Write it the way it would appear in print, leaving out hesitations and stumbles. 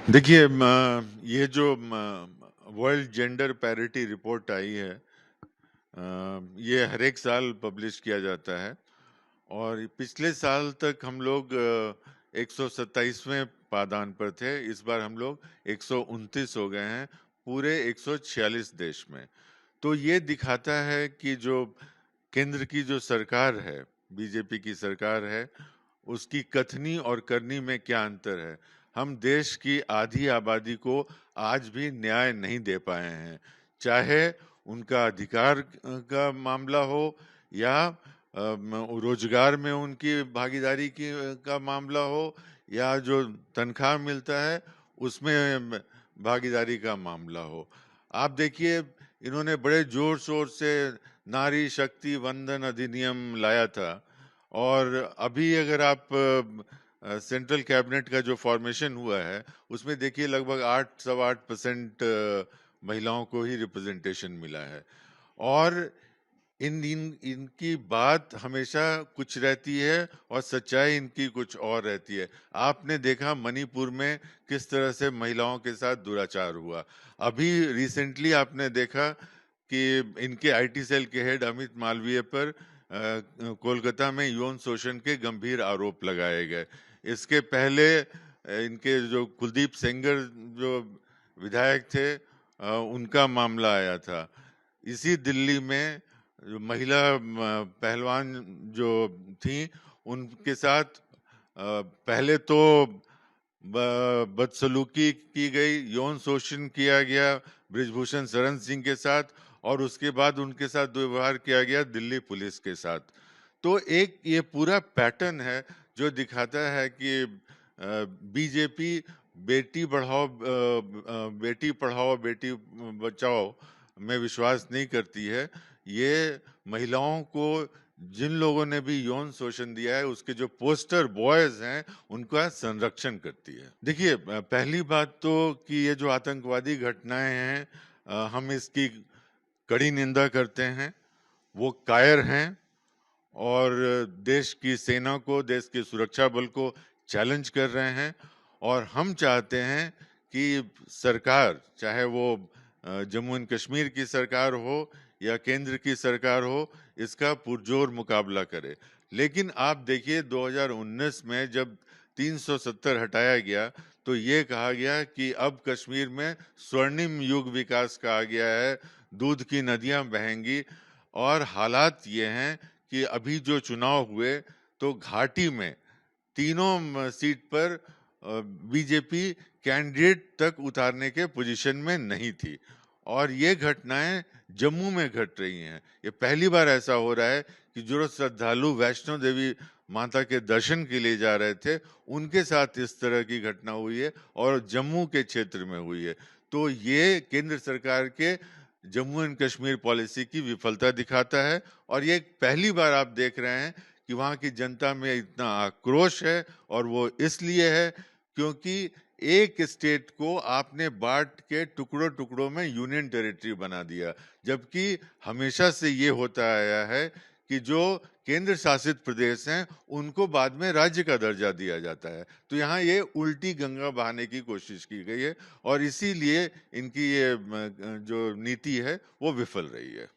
देखिए ये जो वर्ल्ड जेंडर पैरिटी रिपोर्ट आई है, ये हर एक साल पब्लिश किया जाता है और पिछले साल तक हम लोग 127वें पायदान पर थे। इस बार हम लोग 129 हो गए हैं पूरे 146 देश में। तो ये दिखाता है कि जो केंद्र की जो सरकार है, बीजेपी की सरकार है, उसकी कथनी और करनी में क्या अंतर है। हम देश की आधी आबादी को आज भी न्याय नहीं दे पाए हैं, चाहे उनका अधिकार का मामला हो या रोजगार में उनकी भागीदारी की का मामला हो या जो तनख्वाह मिलता है उसमें भागीदारी का मामला हो। आप देखिए, इन्होंने बड़े जोर शोर से नारी शक्ति वंदन अधिनियम लाया था और अभी अगर आप सेंट्रल कैबिनेट का जो फॉर्मेशन हुआ है उसमें देखिए लगभग 8 सवा 8% महिलाओं को ही रिप्रेजेंटेशन मिला है। और इनकी बात हमेशा कुछ रहती है और सच्चाई इनकी कुछ और रहती है। आपने देखा मणिपुर में किस तरह से महिलाओं के साथ दुराचार हुआ। अभी रिसेंटली आपने देखा कि इनके आईटी सेल के हेड अमित मालवीय पर कोलकाता में यौन शोषण के गंभीर आरोप लगाए गए। इसके पहले इनके जो कुलदीप सेंगर जो विधायक थे, उनका मामला आया था। इसी दिल्ली में जो महिला पहलवान जो थी उनके साथ पहले तो बदसलूकी की गई, यौन शोषण किया गया बृजभूषण शरण सिंह के साथ और उसके बाद उनके साथ दुर्व्यवहार किया गया दिल्ली पुलिस के साथ। तो एक ये पूरा पैटर्न है जो दिखाता है कि बीजेपी बेटी पढ़ाओ बेटी बचाओ में विश्वास नहीं करती है। ये महिलाओं को जिन लोगों ने भी यौन शोषण दिया है उसके जो पोस्टर बॉयज हैं उनका संरक्षण करती है। देखिए, पहली बात तो कि ये जो आतंकवादी घटनाएं हैं, हम इसकी कड़ी निंदा करते हैं। वो कायर हैं और देश की सेना को, देश के सुरक्षा बल को चैलेंज कर रहे हैं और हम चाहते हैं कि सरकार, चाहे वो जम्मू एंड कश्मीर की सरकार हो या केंद्र की सरकार हो, इसका पुरजोर मुकाबला करे। लेकिन आप देखिए 2019 में जब 370 हटाया गया तो ये कहा गया कि अब कश्मीर में स्वर्णिम युग विकास का आ गया है, दूध की नदियां बहेंगी। और हालात ये हैं कि अभी जो चुनाव हुए तो घाटी में तीनों सीट पर बीजेपी कैंडिडेट तक उतारने के पोजीशन में नहीं थी और ये घटनाएं जम्मू में घट रही हैं। ये पहली बार ऐसा हो रहा है कि जो श्रद्धालु वैष्णो देवी माता के दर्शन के लिए जा रहे थे उनके साथ इस तरह की घटना हुई है और जम्मू के क्षेत्र में हुई है। तो ये केंद्र सरकार के जम्मू एंड कश्मीर पॉलिसी की विफलता दिखाता है और ये पहली बार आप देख रहे हैं कि वहाँ की जनता में इतना आक्रोश है और वो इसलिए है क्योंकि एक स्टेट को आपने बांट के टुकड़ों टुकड़ों में यूनियन टेरिटरी बना दिया, जबकि हमेशा से ये होता आया है कि जो केंद्र शासित प्रदेश हैं उनको बाद में राज्य का दर्जा दिया जाता है। तो यहाँ ये उल्टी गंगा बहाने की कोशिश की गई है और इसीलिए इनकी ये जो नीति है वो विफल रही है।